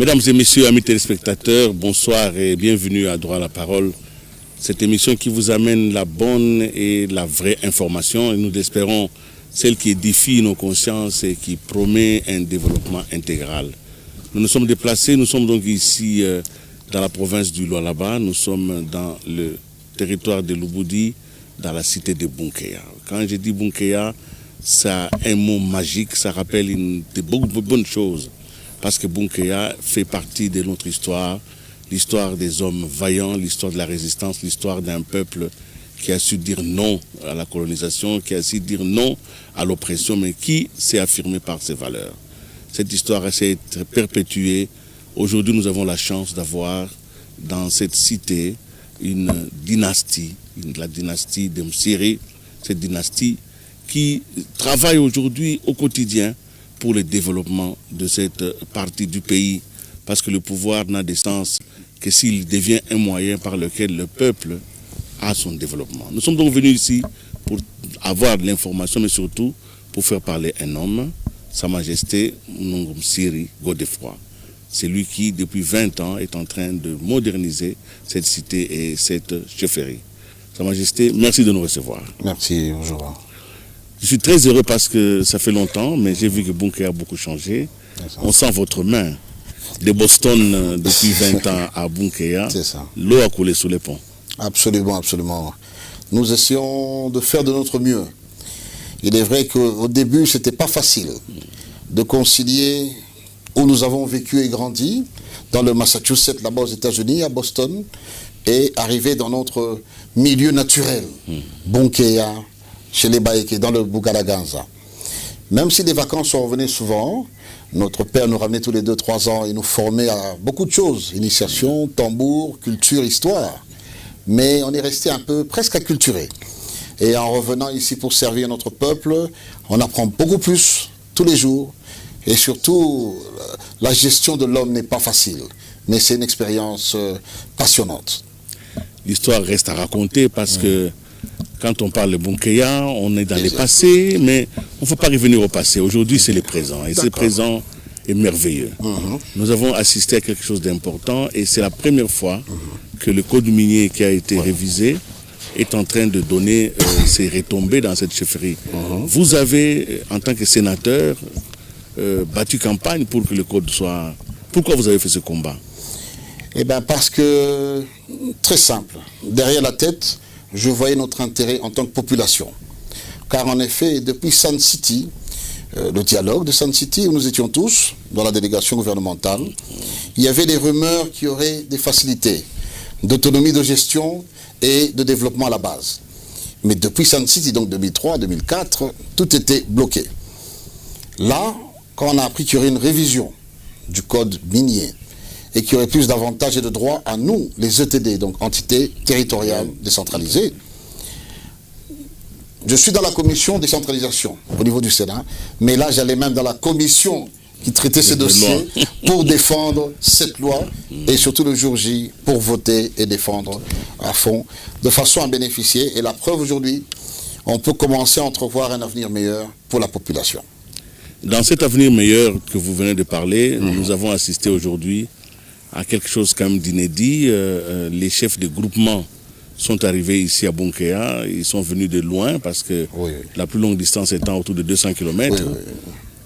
Mesdames et messieurs, amis téléspectateurs, bonsoir et bienvenue à Droit à la parole. Cette émission qui vous amène la bonne et la vraie information, et nous l'espérons celle qui édifie nos consciences et qui promet un développement intégral. Nous nous sommes déplacés, nous sommes donc ici dans la province du Lualaba, nous sommes dans le territoire de Lubudi, dans la cité de Bunkeya. Quand je dis Bunkeya, ça a un mot magique, ça rappelle de beaucoup de bonnes choses. Parce que Bunkeya fait partie de notre histoire, l'histoire des hommes vaillants, l'histoire de la résistance, l'histoire d'un peuple qui a su dire non à la colonisation, qui a su dire non à l'oppression, mais qui s'est affirmé par ses valeurs. Cette histoire s'est perpétuée. Aujourd'hui, nous avons la chance d'avoir dans cette cité une dynastie, la dynastie de Msiri, cette dynastie qui travaille aujourd'hui au quotidien pour le développement de cette partie du pays, parce que le pouvoir n'a de sens que s'il devient un moyen par lequel le peuple a son développement. Nous sommes donc venus ici pour avoir de l'information, mais surtout pour faire parler un homme, Sa Majesté Mnongom Siri Godefroy. C'est lui qui, depuis 20 ans, est en train de moderniser cette cité et cette chefferie. Sa Majesté, merci de nous recevoir. Merci, bonjour. Je suis très heureux parce que ça fait longtemps, mais j'ai vu que Bunkeya a beaucoup changé. On sent votre main. De Boston depuis 20 ans à Bunkeya, l'eau a coulé sous les ponts. Absolument, absolument. Nous essayons de faire de notre mieux. Il est vrai qu'au début, ce n'était pas facile de concilier où nous avons vécu et grandi, dans le Massachusetts, là-bas aux États-Unis, à Boston, et arriver dans notre milieu naturel, Bunkeya, chez les Baïké, dans le Bugalaganza. Même si les vacances sont revenues souvent, notre père nous ramenait tous les 2-3 ans et nous formait à beaucoup de choses, initiation, tambour, culture, histoire. Mais on est resté un peu presque acculturé. Et en revenant ici pour servir notre peuple, on apprend beaucoup plus tous les jours. Et surtout, la gestion de l'homme n'est pas facile. Mais c'est une expérience passionnante. L'histoire reste à raconter parce que quand on parle de Bunkeya, on est dans les passés, mais on ne faut pas revenir au passé. Aujourd'hui, c'est le présent. Et ce présent est merveilleux. Nous avons assisté à quelque chose d'important et c'est la première fois que le code minier qui a été révisé est en train de donner ses retombées dans cette chefferie. Vous avez, en tant que sénateur, battu campagne pour que le code soit... Pourquoi vous avez fait ce combat? Eh bien, parce que, très simple, derrière la tête, je voyais notre intérêt en tant que population. Car en effet, depuis Sun City, le dialogue de Sun City, où nous étions tous, dans la délégation gouvernementale, il y avait des rumeurs qui auraient des facilités d'autonomie de gestion et de développement à la base. Mais depuis Sun City, donc 2003-2004, tout était bloqué. Là, quand on a appris qu'il y aurait une révision du code minier, et qu'il y aurait plus d'avantages et de droits à nous, les ETD, donc entités territoriales décentralisées. Je suis dans la commission décentralisation au niveau du Sénat, mais là j'allais même dans la commission qui traitait ces dossiers pour défendre cette loi et surtout le jour J pour voter et défendre à fond, de façon à bénéficier. Et la preuve aujourd'hui, on peut commencer à entrevoir un avenir meilleur pour la population. Dans cet avenir meilleur que vous venez de parler, nous avons assisté aujourd'hui à quelque chose quand même d'inédit. Les chefs de groupement sont arrivés ici à Bunkeya. Ils sont venus de loin parce que la plus longue distance étant autour de 200 km.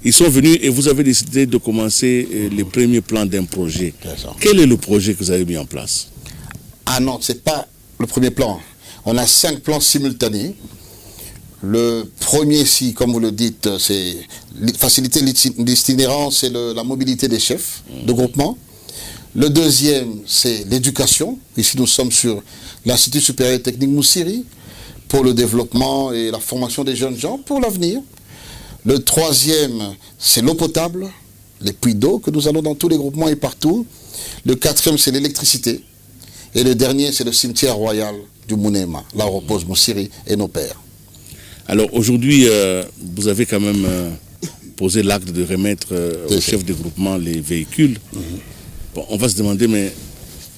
Ils sont venus et vous avez décidé de commencer les premiers plans d'un projet. Quel est le projet que vous avez mis en place? Ah non, ce n'est pas le premier plan. On a 5 plans simultanés. Le premier, si, comme vous le dites, c'est faciliter l'itinérance et la mobilité des chefs de groupement. Le deuxième, c'est l'éducation. Ici, nous sommes sur l'Institut supérieur technique Moussiri pour le développement et la formation des jeunes gens pour l'avenir. Le troisième, c'est l'eau potable, les puits d'eau que nous allons dans tous les groupements et partout. Le quatrième, c'est l'électricité. Et le dernier, c'est le cimetière royal du Mounema. Là repose Moussiri et nos pères. Alors aujourd'hui, vous avez quand même posé l'acte de remettre au chef de groupement les véhicules. Bon, on va se demander, mais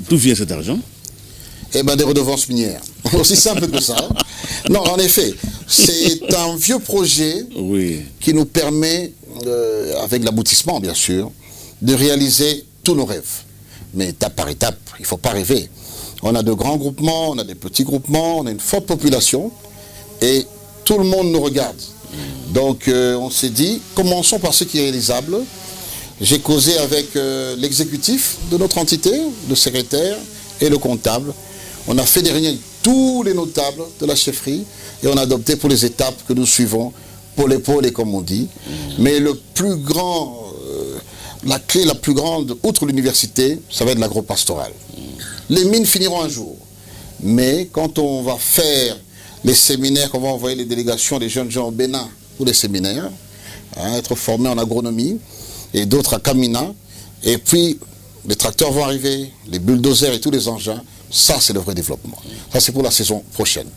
d'où vient cet argent? Eh bien, des redevances minières. Aussi simple que ça. Non, en effet, c'est un vieux projet qui nous permet, avec l'aboutissement bien sûr, de réaliser tous nos rêves. Mais étape par étape, il ne faut pas rêver. On a de grands groupements, on a des petits groupements, on a une forte population et tout le monde nous regarde. Donc on s'est dit, commençons par ce qui est réalisable. J'ai causé avec l'exécutif de notre entité, le secrétaire et le comptable. On a fait des réunions avec tous les notables de la chefferie et on a adopté pour les étapes que nous suivons, pôle épaule, comme on dit. Mais le plus grand, la clé la plus grande, outre l'université, ça va être l'agro-pastoral. Les mines finiront un jour. Mais quand on va faire les séminaires, qu'on va envoyer les délégations des jeunes gens au Bénin pour les séminaires, être formés en agronomie, et d'autres à Kamina, et puis les tracteurs vont arriver, les bulldozers et tous les engins, ça c'est le vrai développement. Ça c'est pour la saison prochaine.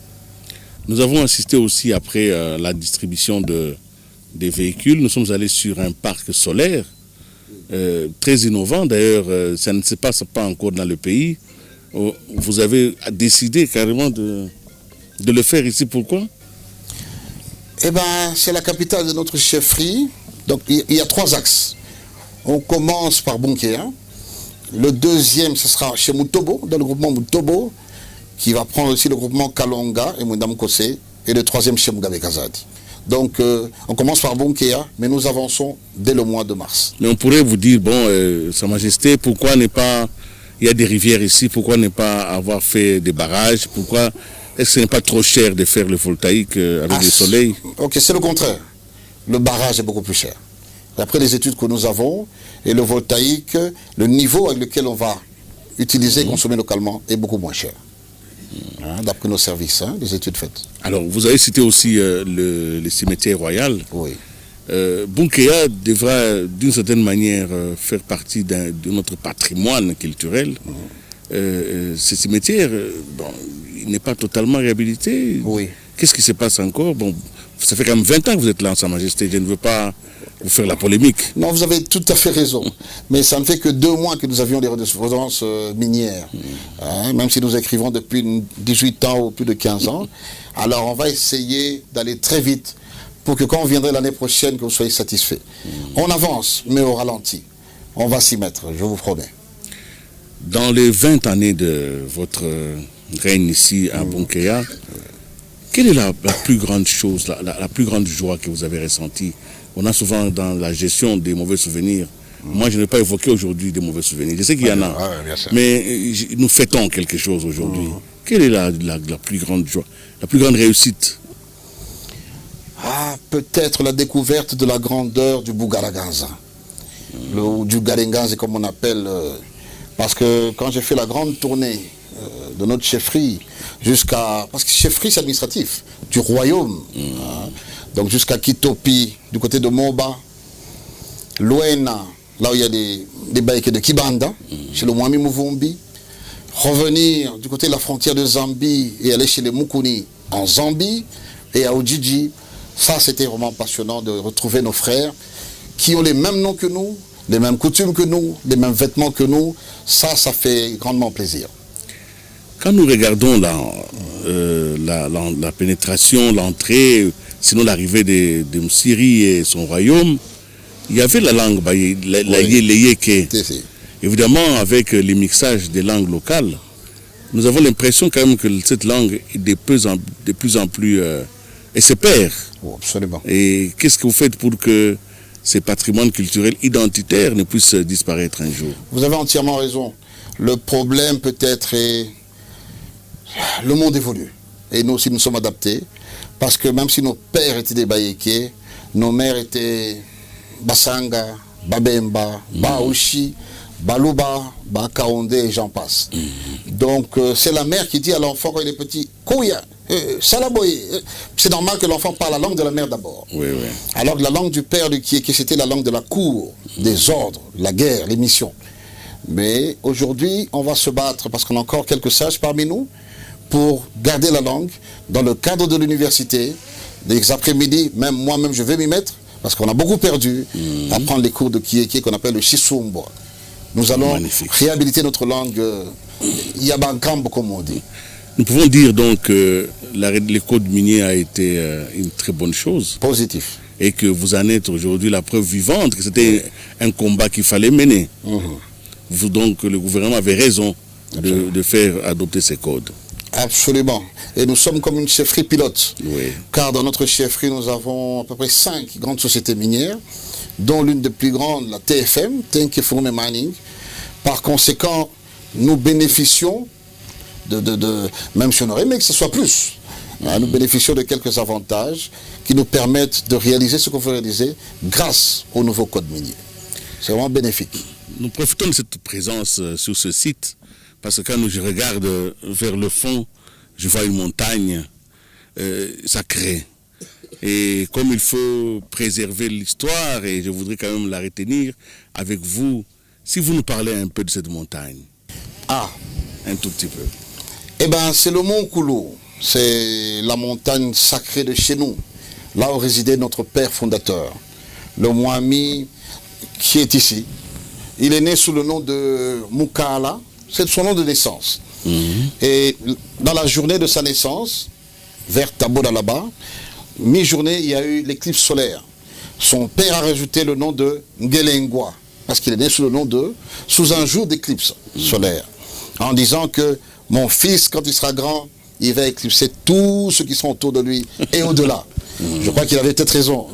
Nous avons assisté aussi après la distribution des véhicules, nous sommes allés sur un parc solaire, très innovant d'ailleurs, ça ne se passe pas encore dans le pays. Vous avez décidé carrément de le faire ici, pourquoi? Eh bien, c'est la capitale de notre chefferie, donc il y a 3 axes. On commence par Bunkéa, le deuxième ce sera chez Mutobo, dans le groupement Mutobo, qui va prendre aussi le groupement Kalonga et Mundam Kose, et le troisième chez Mugabe Kazadi. Donc on commence par Bunkéa, mais nous avançons dès le mois de mars. Mais on pourrait vous dire, bon, Sa Majesté, pourquoi n'est pas... Il y a des rivières ici, pourquoi ne pas avoir fait des barrages? Pourquoi est-ce que ce n'est pas trop cher de faire le voltaïque avec le soleil? Ok, c'est le contraire. Le barrage est beaucoup plus cher. D'après les études que nous avons, et le voltaïque, le niveau avec lequel on va utiliser et consommer localement est beaucoup moins cher. D'après nos services, les études faites. Alors, vous avez cité aussi le cimetière royal. Oui. Bunkéa devra d'une certaine manière faire partie de notre patrimoine culturel. Ce cimetière, bon, il n'est pas totalement réhabilité. Oui. Qu'est-ce qui se passe encore? Bon, ça fait quand même 20 ans que vous êtes là, en Sa Majesté. Je ne veux pas vous faire la polémique. Non, vous avez tout à fait raison. Mais ça ne fait que 2 mois que nous avions des redevances minières. Même si nous écrivons depuis 18 ans ou plus de 15 ans. Alors on va essayer d'aller très vite pour que quand on viendrait l'année prochaine, que vous soyez satisfaits. On avance, mais au ralenti. On va s'y mettre, je vous promets. Dans les 20 années de votre règne ici à Bunkéa, quelle est la plus grande chose, la plus grande joie que vous avez ressentie? On a souvent dans la gestion des mauvais souvenirs. Moi, je ne vais pas évoquer aujourd'hui des mauvais souvenirs. Je sais qu'il y en a, mais nous fêtons quelque chose aujourd'hui. Quelle est la plus grande joie, la plus grande réussite? Peut-être la découverte de la grandeur du Bugaraganza, ou du Galenganza comme on appelle, parce que quand j'ai fait la grande tournée de notre chefferie, parce que chefferie c'est administratif, du royaume, donc jusqu'à Kitopi, du côté de Moba, Luena, là où il y a des baïques de Kibanda, chez le Mwami Muvumbi, revenir du côté de la frontière de Zambie et aller chez les Mukuni en Zambie, et à Ojiji. Ça, c'était vraiment passionnant de retrouver nos frères qui ont les mêmes noms que nous, les mêmes coutumes que nous, les mêmes vêtements que nous. Ça fait grandement plaisir. Quand nous regardons la pénétration, l'entrée, sinon l'arrivée de Msiri et son royaume, il y avait la langue, la Yeke. Évidemment, avec les mixages des langues locales, nous avons l'impression quand même que cette langue est de plus en plus... et se perd. Oh, absolument. Et qu'est-ce que vous faites pour que ces patrimoines culturels identitaires ne puissent disparaître un jour? Vous avez entièrement raison. Le problème peut-être est... Le monde évolue. Et nous aussi nous sommes adaptés. Parce que même si nos pères étaient des Bayeke, nos mères étaient Basanga, Babemba, Baouchi, Baluba, Bakaonde et j'en passe. Donc c'est la mère qui dit à l'enfant quand il est petit, Kouya, Salaboye. C'est normal que l'enfant parle la langue de la mère d'abord. Oui, oui. Alors que la langue du père, c'était la langue de la cour, des ordres, la guerre, les missions. Mais aujourd'hui, on va se battre parce qu'on a encore quelques sages parmi nous pour garder la langue dans le cadre de l'université. Des après-midi, même moi-même, je vais m'y mettre parce qu'on a beaucoup perdu à prendre les cours de Kieke qu'on appelle le Shisumbo. Nous allons réhabiliter notre langue Yabankambo, comme on dit. Nous pouvons dire donc que les codes miniers a été une très bonne chose. Positif. Et que vous en êtes aujourd'hui la preuve vivante que c'était un combat qu'il fallait mener. donc le gouvernement avait raison de faire adopter ces codes. Absolument. Et nous sommes comme une chefferie pilote. Oui. Car dans notre chefferie, nous avons à peu près 5 grandes sociétés minières, dont l'une des plus grandes, la TFM, Tenke-Fungume Mining. Par conséquent, nous bénéficions même si on aurait aimé que ce soit plus, nous bénéficions de quelques avantages qui nous permettent de réaliser ce qu'on veut réaliser grâce au nouveau code minier. C'est vraiment bénéfique. Nous profitons de cette présence sur ce site parce que quand je regarde vers le fond, je vois une montagne sacrée. Et comme il faut préserver l'histoire, et je voudrais quand même la retenir avec vous, si vous nous parlez un peu de cette montagne. Ah, un tout petit peu. Eh bien, c'est le mont Koulou. C'est la montagne sacrée de chez nous, là où résidait notre père fondateur, le Mwami, qui est ici. Il est né sous le nom de Mukala, c'est son nom de naissance. Et dans la journée de sa naissance, vers Taboda là-bas, mi-journée, il y a eu l'éclipse solaire. Son père a rajouté le nom de Ngelengwa, parce qu'il est né sous un jour d'éclipse solaire, en disant que mon fils, quand il sera grand, il va éclipser tous ceux qui sont autour de lui et au-delà. Je crois qu'il avait peut-être raison.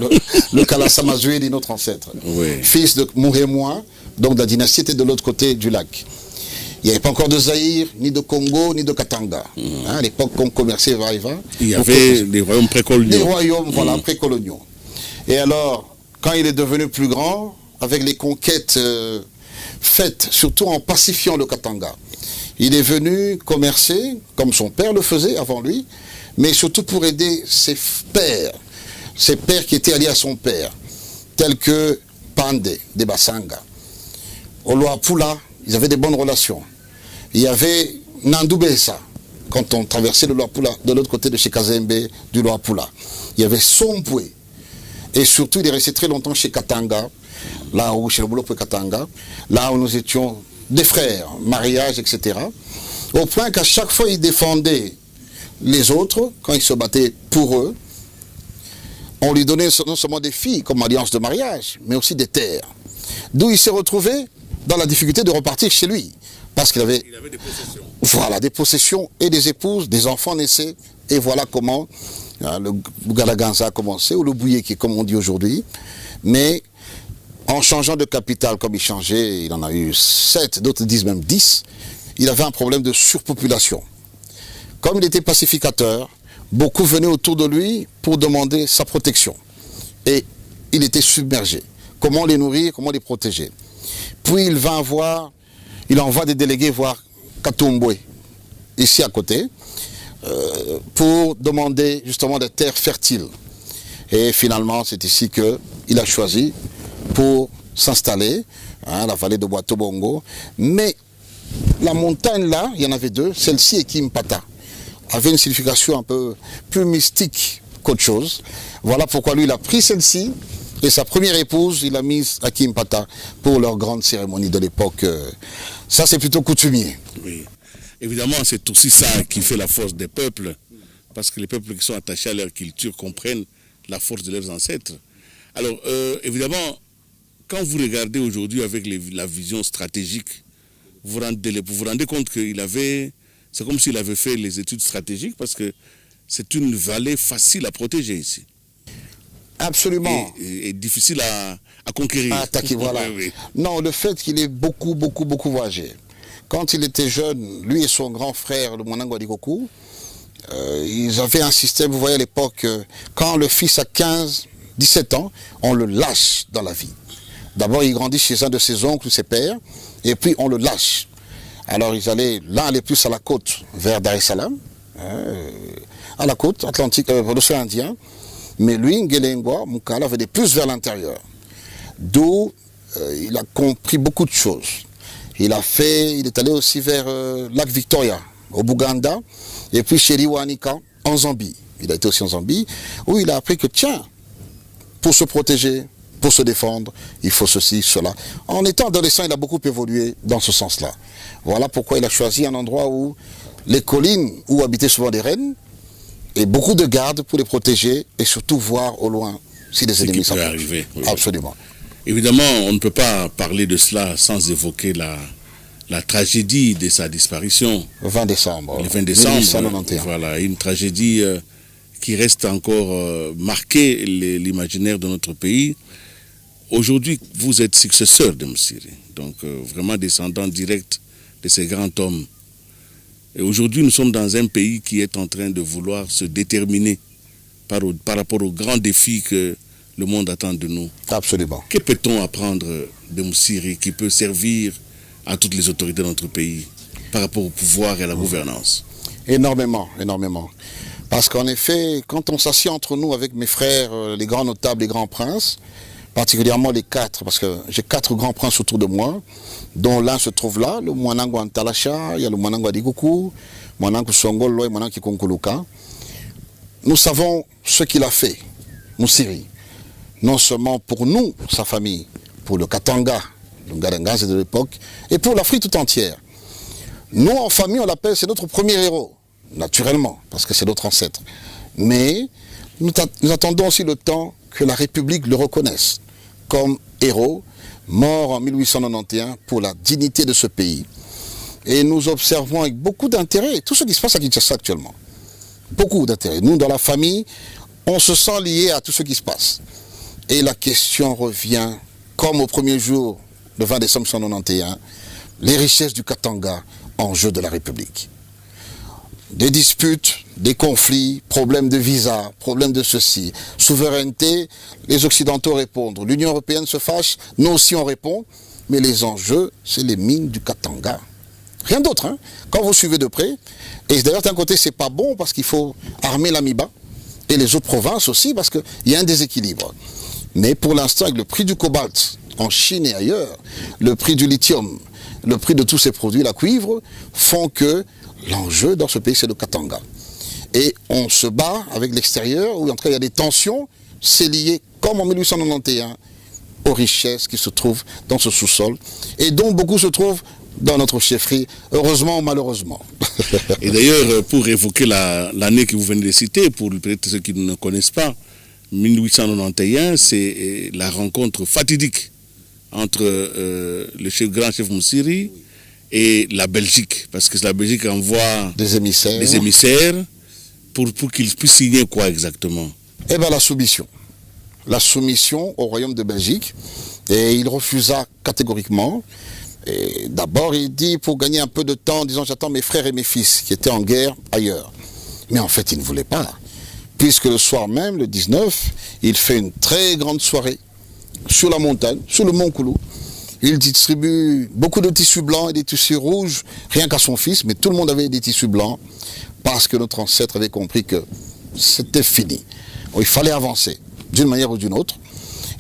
Le Kalasamazoué est notre ancêtre. Oui. Fils de Mourémois, donc la dynastie était de l'autre côté du lac. Il n'y avait pas encore de Zaïre, ni de Congo, ni de Katanga. À l'époque, qu'on commerçait va-et-va. Il y avait des royaumes précoloniaux. Des royaumes, voilà, précoloniaux. Et alors, quand il est devenu plus grand, avec les conquêtes faites, surtout en pacifiant le Katanga, il est venu commercer, comme son père le faisait avant lui, mais surtout pour aider ses pères qui étaient alliés à son père, tels que Pandé, des Basanga. Oloapula, ils avaient des bonnes relations. Il y avait Nandoubessa, quand on traversait le Loapula, de l'autre côté de chez Kazembe, du Loapula. Il y avait Sompoué. Et surtout, il est resté très longtemps chez Katanga, là où, chez le boulot Katanga, là où nous étions des frères, mariage, etc. Au point qu'à chaque fois, il défendait les autres, quand il se battait pour eux, on lui donnait non seulement des filles comme alliance de mariage, mais aussi des terres. D'où il s'est retrouvé dans la difficulté de repartir chez lui. Parce qu'il avait, des possessions. Voilà, des possessions et des épouses, des enfants naissaient. Et voilà comment le Bugalaganza a commencé, ou le Bouyeki, comme on dit aujourd'hui. Mais en changeant de capitale comme il changeait, il en a eu 7, d'autres disent même 10, il avait un problème de surpopulation. Comme il était pacificateur, beaucoup venaient autour de lui pour demander sa protection. Et il était submergé. Comment les nourrir, comment les protéger. Puis il envoie des délégués voir Katumbwe, ici à côté, pour demander justement des terres fertiles. Et finalement, c'est ici qu'il a choisi pour s'installer, la vallée de Boitobongo. Mais la montagne là, il y en avait deux, celle-ci et Kimpata, avait une signification un peu plus mystique qu'autre chose. Voilà pourquoi lui, il a pris celle-ci, et sa première épouse, il l'a mise à Kimpata pour leur grande cérémonie de l'époque. Ça, c'est plutôt coutumier. Oui. Évidemment, c'est aussi ça qui fait la force des peuples, parce que les peuples qui sont attachés à leur culture comprennent la force de leurs ancêtres. Alors, évidemment, quand vous regardez aujourd'hui avec la vision stratégique, vous vous rendez compte qu'il avait, c'est comme s'il avait fait les études stratégiques, parce que c'est une vallée facile à protéger ici. Absolument. Et difficile à conquérir. À attaquer, voilà. Oui. Non, le fait qu'il ait beaucoup voyagé. Quand il était jeune, lui et son grand frère, le Mwanangwa Dikoku, ils avaient un système, vous voyez à l'époque, quand le fils a 15, 17 ans, on le lâche dans la vie. D'abord, il grandit chez un de ses oncles ou ses pères, et puis on le lâche. Alors, l'un allait plus à la côte, vers Dar es Salaam, à la côte atlantique, l'océan Indien, mais lui, Ngelengwa, Mukala, venait plus vers l'intérieur. D'où il a compris beaucoup de choses. Il est allé aussi vers Lac Victoria, au Bouganda, et puis chez Liwanika, en Zambie. Il a été aussi en Zambie, où il a appris que, tiens, pour se protéger, pour se défendre, il faut ceci, cela. En étant adolescent, il a beaucoup évolué dans ce sens-là. Voilà pourquoi il a choisi un endroit où les collines, où habitaient souvent des rennes, et beaucoup de gardes pour les protéger, et surtout voir au loin si des ennemis s'approchent. Oui. Absolument. Évidemment, on ne peut pas parler de cela sans évoquer la la tragédie de sa disparition. Le 20 décembre. Le 20 décembre, 1891. voilà, une tragédie qui reste encore marquée l'imaginaire de notre pays. Aujourd'hui, vous êtes successeur de Moussiri, donc vraiment descendant direct de ces grands hommes. Et aujourd'hui, nous sommes dans un pays qui est en train de vouloir se déterminer par rapport aux grands défis que le monde attend de nous. Absolument. Que peut-on apprendre de Moussiri qui peut servir à toutes les autorités de notre pays par rapport au pouvoir et à la gouvernance? Énormément, énormément. Parce qu'en effet, quand on s'assied entre nous avec mes frères, les grands notables, les grands princes, particulièrement les 4, parce que j'ai 4 grands princes autour de moi, dont l'un se trouve là, le Mwanangu Antalasha, il y a le Mwanangu Adiguku, Mwanangu Songolo et Mwanangu Kikonkuluka. Nous savons ce qu'il a fait, Moussiri, non seulement pour nous, sa famille, pour le Katanga, le Ngarengas de l'époque, et pour l'Afrique tout entière. Nous, en famille, on l'appelle, c'est notre premier héros, naturellement, parce que c'est notre ancêtre. Mais nous attendons aussi le temps que la République le reconnaisse comme héros, mort en 1891 pour la dignité de ce pays. Et nous observons avec beaucoup d'intérêt tout ce qui se passe à Kinshasa actuellement. Beaucoup d'intérêt. Nous, dans la famille, on se sent lié à tout ce qui se passe. Et la question revient, comme au premier jour, le 20 décembre 1991, les richesses du Katanga en jeu de la République. Des disputes, des conflits, problèmes de visa, problèmes de ceci, souveraineté, les Occidentaux répondent. L'Union européenne se fâche, nous aussi on répond, mais les enjeux, c'est les mines du Katanga. Rien d'autre, hein. Quand vous suivez de près, et d'ailleurs d'un côté c'est pas bon parce qu'il faut armer l'Amiba, et les autres provinces aussi parce qu'il y a un déséquilibre. Mais pour l'instant, avec le prix du cobalt en Chine et ailleurs, le prix du lithium, le prix de tous ces produits, la cuivre, font que l'enjeu dans ce pays, c'est le Katanga. Et on se bat avec l'extérieur, ou en tout cas il y a des tensions, c'est lié, comme en 1891, aux richesses qui se trouvent dans ce sous-sol, et dont beaucoup se trouvent dans notre chefferie, heureusement ou malheureusement. Et d'ailleurs, pour évoquer l'année que vous venez de citer, pour peut-être ceux qui ne connaissent pas, 1891, c'est la rencontre fatidique entre le grand chef Moussiri et la Belgique, parce que la Belgique envoie des émissaires pour qu'ils puissent signer quoi exactement? Eh bien la soumission au royaume de Belgique, et il refusa catégoriquement. D'abord il dit, pour gagner un peu de temps, disons j'attends mes frères et mes fils qui étaient en guerre ailleurs. Mais en fait il ne voulait pas, puisque le soir même, le 19, il fait une très grande soirée sur la montagne, sur le mont Koulou. Il distribue beaucoup de tissus blancs et des tissus rouges, rien qu'à son fils, mais tout le monde avait des tissus blancs, parce que notre ancêtre avait compris que c'était fini. Il fallait avancer, d'une manière ou d'une autre.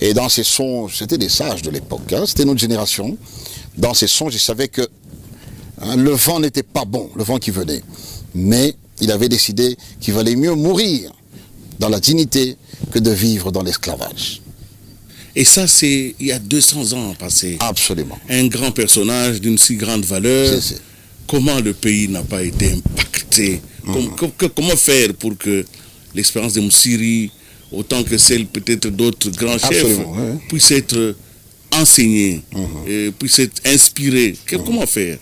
Et dans ces songes, c'était des sages de l'époque, hein, c'était notre génération. Dans ces songes, il savait que le vent n'était pas bon, le vent qui venait. Mais il avait décidé qu'il valait mieux mourir dans la dignité que de vivre dans l'esclavage. Et ça, c'est il y a 200 ans passé. Absolument. Un grand personnage d'une si grande valeur. Comment le pays n'a pas été impacté? Comment faire pour que l'expérience de Moussiri, autant que celle peut-être d'autres grands chefs, puisse être enseignée, puisse être inspirée? Comment faire?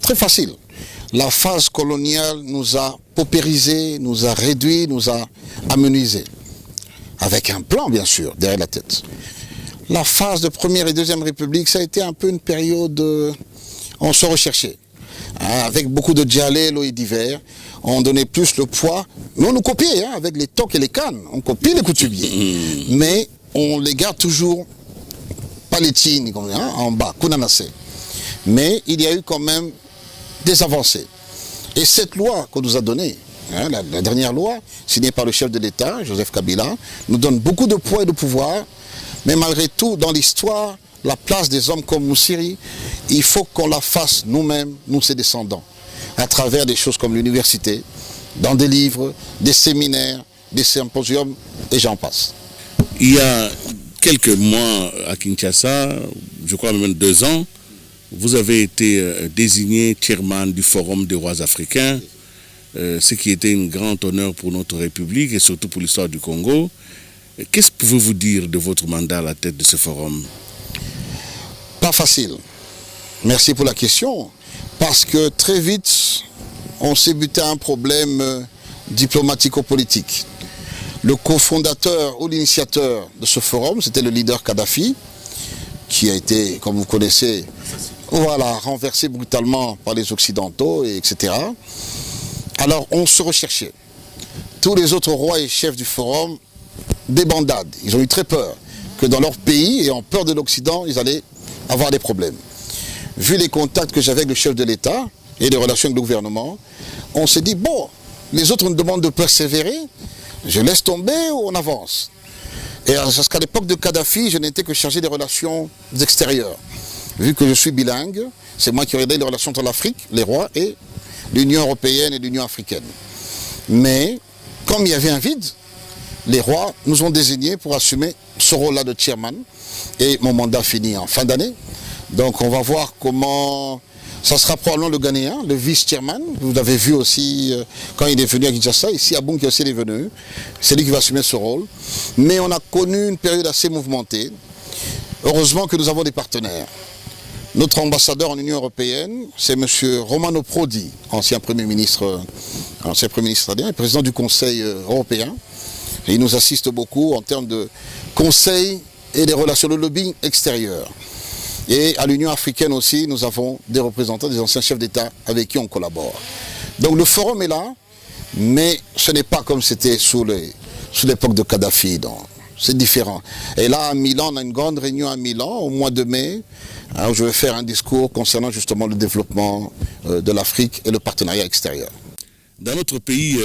Très facile. La phase coloniale nous a paupérisés, nous a réduits, nous a amenuisés. Avec un plan, bien sûr, derrière la tête. La phase de Première et Deuxième République, ça a été un peu une période, on se recherchait. Avec beaucoup de dialèlo et divers, on donnait plus le poids. Mais on nous copiait, hein, avec les toques et les cannes. On copie les coutumiers. Mais on les garde toujours palétines, hein, en bas, kunanase. Mais il y a eu quand même des avancées. Et cette loi qu'on nous a donnée, hein, la dernière loi, signée par le chef de l'État, Joseph Kabila, nous donne beaucoup de poids et de pouvoir. Mais malgré tout, dans l'histoire, la place des hommes comme Moussiri, il faut qu'on la fasse nous-mêmes, nous ses descendants, à travers des choses comme l'université, dans des livres, des séminaires, des symposiums, et j'en passe. Il y a quelques mois à Kinshasa, je crois même 2 ans, vous avez été désigné chairman du Forum des rois africains, ce qui était un grand honneur pour notre République et surtout pour l'histoire du Congo. Qu'est-ce que pouvez-vous dire de votre mandat à la tête de ce forum? Pas facile. Merci pour la question. Parce que très vite, on s'est buté à un problème diplomatico-politique. Le cofondateur ou l'initiateur de ce forum, c'était le leader Kadhafi, qui a été, comme vous connaissez, voilà, renversé brutalement par les Occidentaux, etc. Alors on se recherchait. Tous les autres rois et chefs du forum, des bandades. Ils ont eu très peur que dans leur pays, et en peur de l'Occident, ils allaient avoir des problèmes. Vu les contacts que j'avais avec le chef de l'État et les relations avec le gouvernement, on s'est dit, bon, les autres nous demandent de persévérer, je laisse tomber ou on avance. Et parce qu'à l'époque de Kadhafi, je n'étais que chargé des relations extérieures. Vu que je suis bilingue, c'est moi qui regardais les relations entre l'Afrique, les rois, et l'Union européenne et l'Union africaine. Mais, comme il y avait un vide, les rois nous ont désignés pour assumer ce rôle-là de chairman. Et mon mandat finit en fin d'année. Donc on va voir comment... Ça sera probablement le Ghanéen, le vice-chairman. Vous l'avez vu aussi quand il est venu à Kinshasa. Ici à Bunki aussi il est venu. C'est lui qui va assumer ce rôle. Mais on a connu une période assez mouvementée. Heureusement que nous avons des partenaires. Notre ambassadeur en Union européenne, c'est M. Romano Prodi, ancien Premier ministre italien et président du Conseil européen. Et il nous assiste beaucoup en termes de conseil et des relations de lobbying extérieur. Et à l'Union africaine aussi, nous avons des représentants, des anciens chefs d'État avec qui on collabore. Donc le forum est là, mais ce n'est pas comme c'était sous l'époque de Kadhafi. C'est différent. Et là, à Milan, on a une grande réunion à Milan au mois de mai, où je vais faire un discours concernant justement le développement de l'Afrique et le partenariat extérieur. Dans notre pays,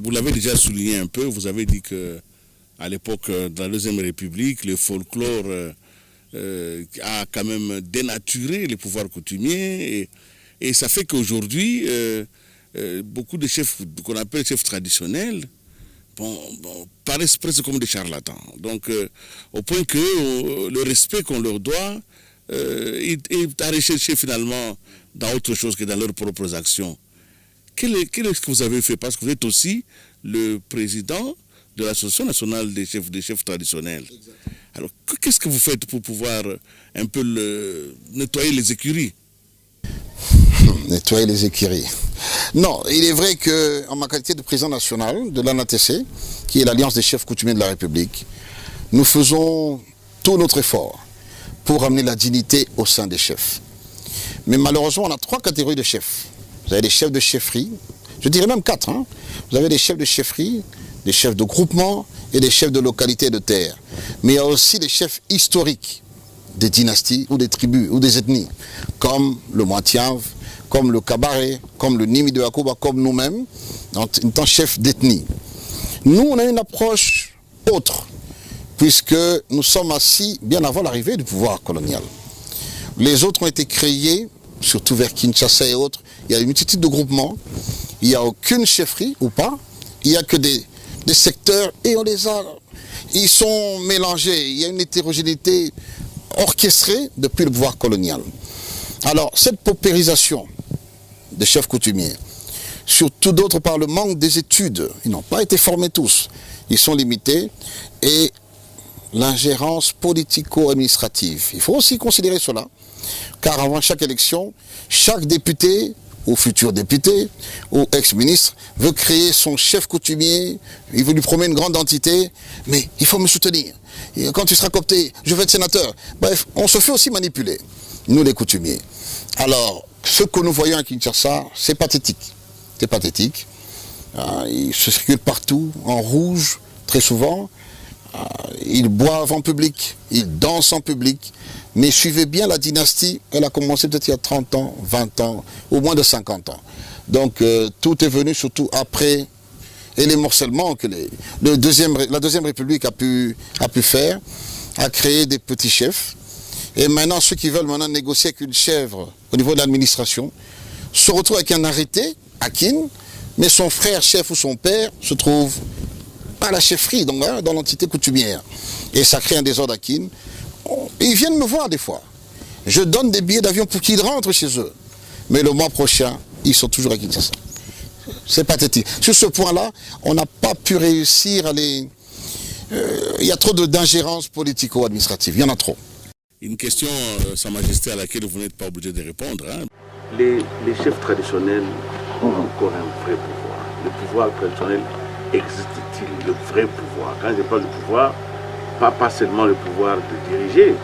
vous l'avez déjà souligné un peu, vous avez dit qu'à l'époque de la Deuxième République, le folklore a quand même dénaturé les pouvoirs coutumiers et ça fait qu'aujourd'hui, beaucoup de chefs qu'on appelle chefs traditionnels paraissent presque comme des charlatans. Donc, au point que le respect qu'on leur doit est à rechercher finalement dans autre chose que dans leurs propres actions. Quel est ce que vous avez fait? Parce que vous êtes aussi le président de l'Association nationale des chefs traditionnels. Exactement. Alors, qu'est-ce que vous faites pour pouvoir un peu nettoyer les écuries? Nettoyer les écuries. Non, il est vrai qu'en ma qualité de président national de l'ANATC, qui est l'Alliance des chefs coutumiers de la République, nous faisons tout notre effort pour amener la dignité au sein des chefs. Mais malheureusement, on a 3 catégories de chefs. Vous avez des chefs de chefferie, je dirais même 4. Vous avez des chefs de chefferie, des chefs de groupement et des chefs de localité de terre. Mais il y a aussi des chefs historiques des dynasties ou des tribus ou des ethnies, comme le Moitiave, comme le Kabaré, comme le Nimi de Yakuba, comme nous-mêmes, en tant que chefs d'ethnie. Nous, on a une approche autre, puisque nous sommes assis bien avant l'arrivée du pouvoir colonial. Les autres ont été créés, surtout vers Kinshasa et autres, il y a une multitude de groupements, il n'y a aucune chefferie ou pas, il n'y a que des secteurs et on les a, ils sont mélangés, il y a une hétérogénéité orchestrée depuis le pouvoir colonial. Alors cette paupérisation des chefs coutumiers, surtout d'autres par le manque des études, ils n'ont pas été formés tous, ils sont limités, et l'ingérence politico-administrative, il faut aussi considérer cela, car avant chaque élection, chaque député ou futur député ou ex-ministre veut créer son chef coutumier, il veut lui promettre une grande entité, mais il faut me soutenir. Et quand tu seras coopté, je vais être sénateur. Bref, on se fait aussi manipuler, nous les coutumiers. Alors, ce que nous voyons à Kinshasa, c'est pathétique. C'est pathétique. Ils se circulent partout, en rouge, très souvent. Ils boivent en public, ils dansent en public. Mais suivez bien la dynastie, elle a commencé peut-être il y a 30 ans, 20 ans, ou moins de 50 ans. Donc tout est venu surtout après, et les morcellements que la Deuxième République a pu faire, a créé des petits chefs. Et maintenant, ceux qui veulent maintenant négocier avec une chèvre au niveau de l'administration, se retrouvent avec un arrêté, à Kin, mais son frère chef ou son père se trouve à la chefferie, donc dans l'entité coutumière. Et ça crée un désordre à Kin. Ils viennent me voir des fois. Je donne des billets d'avion pour qu'ils rentrent chez eux. Mais le mois prochain, ils sont toujours à Kinshasa. C'est pathétique. Sur ce point-là, on n'a pas pu réussir à les... il y a trop d'ingérence politico-administrative. Il y en a trop. Une question, Sa Majesté, à laquelle vous n'êtes pas obligé de répondre. Hein. Les chefs traditionnels ont encore un vrai pouvoir. Le pouvoir traditionnel existe-t-il, le vrai pouvoir? Quand je parle de pouvoir, pas seulement le pouvoir de diriger,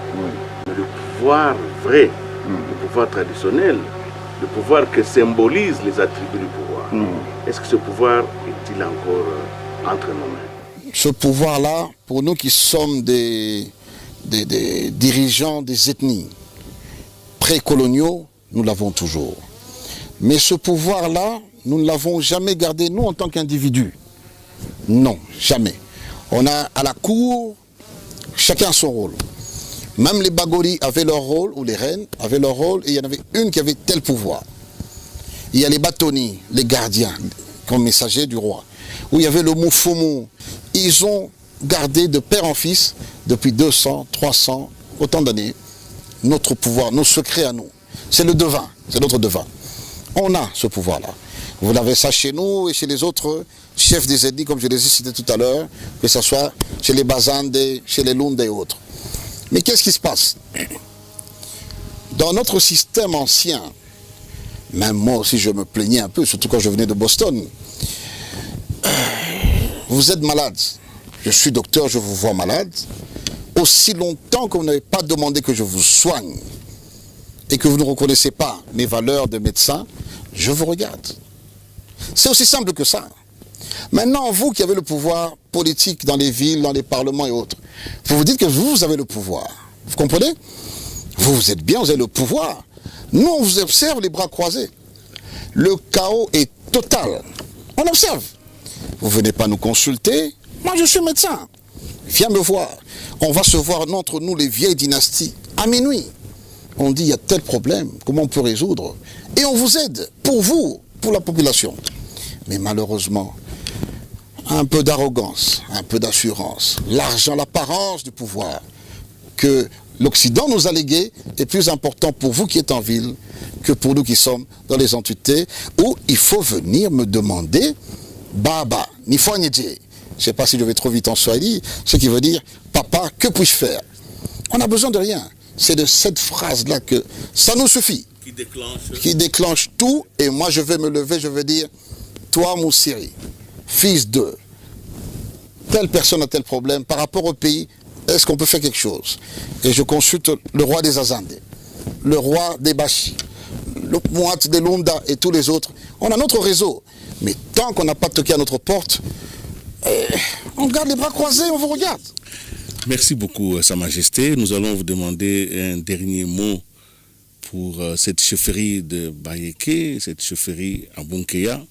mais le pouvoir vrai, le pouvoir traditionnel, le pouvoir que symbolise les attributs du pouvoir. Est-ce que ce pouvoir est-il encore entre nos mains? Ce pouvoir-là, pour nous qui sommes des dirigeants des ethnies précoloniaux, nous l'avons toujours. Mais ce pouvoir-là, nous ne l'avons jamais gardé, nous, en tant qu'individus. Non, jamais. On a à la cour, chacun son rôle. Même les Bagori avaient leur rôle, ou les reines avaient leur rôle, et il y en avait une qui avait tel pouvoir. Il y a les Batoni, les gardiens, comme messagers du roi. Où il y avait le Moufoumou. Ils ont gardé de père en fils, depuis 200, 300, autant d'années, notre pouvoir, nos secrets à nous. C'est le devin, c'est notre devin. On a ce pouvoir-là. Vous l'avez ça chez nous et chez les autres chefs des ethnies, comme je les ai cités tout à l'heure, que ce soit chez les Bazande, chez les Lunda et autres. Mais qu'est-ce qui se passe? Dans notre système ancien, même moi aussi je me plaignais un peu, surtout quand je venais de Boston, vous êtes malade, je suis docteur, je vous vois malade, aussi longtemps que vous n'avez pas demandé que je vous soigne et que vous ne reconnaissez pas mes valeurs de médecin, je vous regarde. C'est aussi simple que ça. Maintenant, vous qui avez le pouvoir politique dans les villes, dans les parlements et autres, vous vous dites que vous avez le pouvoir. Vous comprenez? Vous êtes bien, vous avez le pouvoir. Nous, on vous observe les bras croisés. Le chaos est total. On observe. Vous venez pas nous consulter. Moi, je suis médecin. Viens me voir. On va se voir entre nous, les vieilles dynasties, à minuit. On dit, il y a tel problème, comment on peut résoudre? Et on vous aide, pour vous, pour la population. Mais malheureusement, un peu d'arrogance, un peu d'assurance, l'argent, l'apparence du pouvoir que l'Occident nous a légué est plus important pour vous qui êtes en ville que pour nous qui sommes dans les entités où il faut venir me demander Baba, ni foi ni Dieu. Je ne sais pas si je vais trop vite en Swahili, ce qui veut dire Papa, que puis-je faire? On n'a besoin de rien. C'est de cette phrase-là que ça nous suffit. Qui déclenche tout, et moi je vais me lever, je vais dire toi, Moussiri, fils de telle personne a tel problème par rapport au pays, est-ce qu'on peut faire quelque chose? Et je consulte le roi des Azandés, le roi des Bashi, le Mouat des Lunda et tous les autres. On a notre réseau, mais tant qu'on n'a pas toqué à notre porte, on garde les bras croisés, on vous regarde. Merci beaucoup, Sa Majesté. Nous allons vous demander un dernier mot pour cette chefferie de Bayeke, cette chefferie à Bunkeya,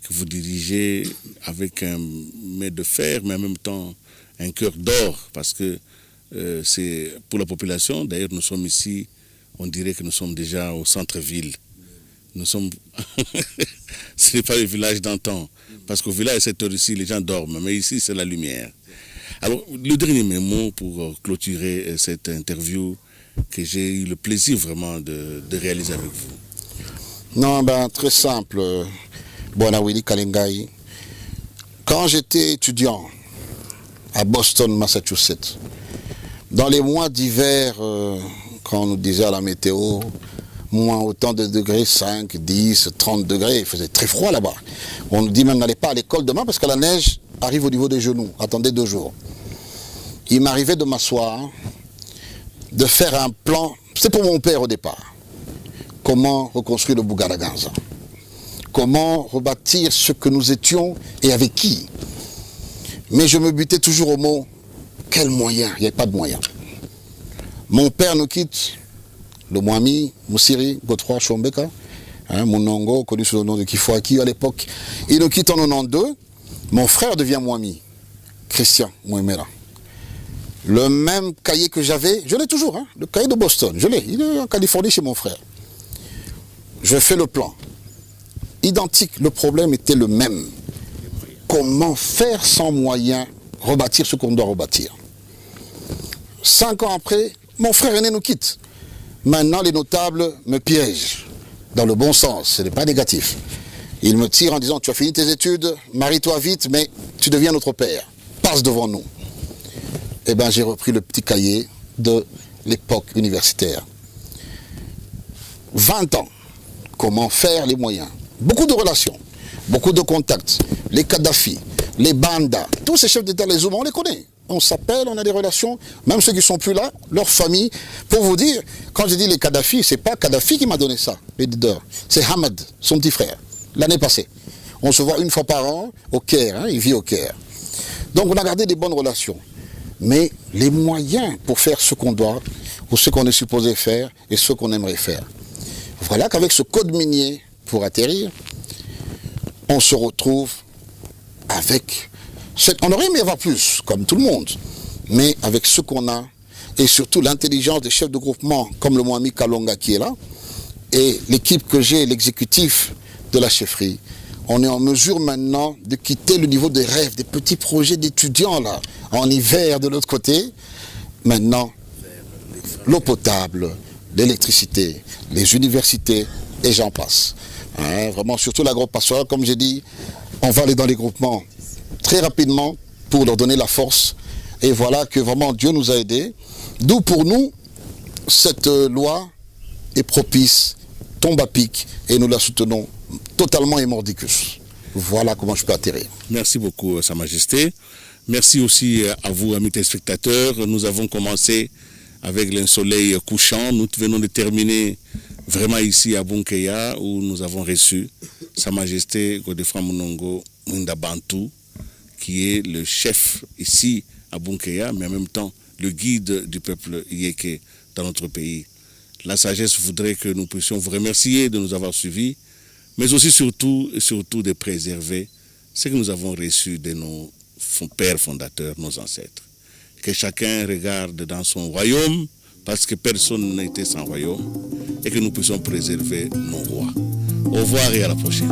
que vous dirigez avec un main de fer, mais en même temps un cœur d'or, parce que c'est pour la population. D'ailleurs, nous sommes ici, on dirait que nous sommes déjà au centre-ville. Nous sommes... Ce n'est pas le village d'antan, parce qu'au village, à cette heure-ci, les gens dorment, mais ici, c'est la lumière. Alors, le dernier mot pour clôturer cette interview que j'ai eu le plaisir vraiment de réaliser avec vous. Non, ben très simple. Bonawili Kalengai. Quand j'étais étudiant à Boston, Massachusetts, dans les mois d'hiver, quand on nous disait à la météo, moins autant de degrés, 5, 10, 30 degrés, il faisait très froid là-bas. On nous dit même n'allez pas à l'école demain parce que la neige arrive au niveau des genoux. Attendez 2 jours. Il m'arrivait de m'asseoir, de faire un plan, c'est pour mon père au départ. Comment reconstruire le Bougaraganza? Comment rebâtir ce que nous étions et avec qui? Mais je me butais toujours au mot, quel moyen? Il n'y avait pas de moyen. Mon père nous quitte, le Mwami, Moussiri, Godefroy Chombeka, Mounongo, connu sous le nom de Kifuaki à l'époque. Il nous quitte en 92. Mon frère devient Mwami, Christian Mouemera. Le même cahier que j'avais, je l'ai toujours, le cahier de Boston, je l'ai. Il est en Californie chez mon frère. Je fais le plan. Identique, le problème était le même. Comment faire sans moyens rebâtir ce qu'on doit rebâtir? 5 ans après, mon frère aîné nous quitte. Maintenant, les notables me piègent, dans le bon sens, ce n'est pas négatif. Ils me tirent en disant, tu as fini tes études, marie-toi vite, mais tu deviens notre père. Passe devant nous. Eh bien, j'ai repris le petit cahier de l'époque universitaire. 20 ans, comment faire les moyens. Beaucoup de relations, beaucoup de contacts. Les Kadhafi, les Banda, tous ces chefs d'État, les Ouma, on les connaît. On s'appelle, on a des relations, même ceux qui ne sont plus là, leur famille. Pour vous dire, quand je dis les Kadhafi, ce n'est pas Kadhafi qui m'a donné ça, le leader. C'est Hamad, son petit frère, l'année passée. On se voit une fois par an au Caire, hein, il vit au Caire. Donc on a gardé des bonnes relations. Mais les moyens pour faire ce qu'on doit, ou ce qu'on est supposé faire, et ce qu'on aimerait faire. Voilà qu'avec ce code minier pour atterrir, on se retrouve avec... On aurait aimé avoir plus, comme tout le monde, mais avec ce qu'on a, et surtout l'intelligence des chefs de groupement, comme le Mohamed Kalonga qui est là, et l'équipe que j'ai, l'exécutif de la chefferie, on est en mesure maintenant de quitter le niveau des rêves, des petits projets d'étudiants là, en hiver de l'autre côté. Maintenant, l'eau potable, l'électricité, les universités, et j'en passe. Hein, vraiment, surtout l'agro-pastorale, comme j'ai dit, on va aller dans les groupements très rapidement pour leur donner la force. Et voilà que vraiment Dieu nous a aidés. D'où pour nous, cette loi est propice, tombe à pic, et nous la soutenons totalement et mordicus. Voilà comment je peux atterrir. Merci beaucoup, Sa Majesté. Merci aussi à vous, amis téléspectateurs. Nous avons commencé avec le soleil couchant. Nous venons de terminer vraiment ici à Bunkeya, où nous avons reçu Sa Majesté Godefroid Munongo Mwinda Bantu, qui est le chef ici à Bunkeya, mais en même temps le guide du peuple Yéké dans notre pays. La sagesse voudrait que nous puissions vous remercier de nous avoir suivis, mais aussi surtout de préserver ce que nous avons reçu de nos pères fondateurs, nos ancêtres. Que chacun regarde dans son royaume, parce que personne n'était sans royaume, et que nous puissions préserver nos rois. Au revoir et à la prochaine.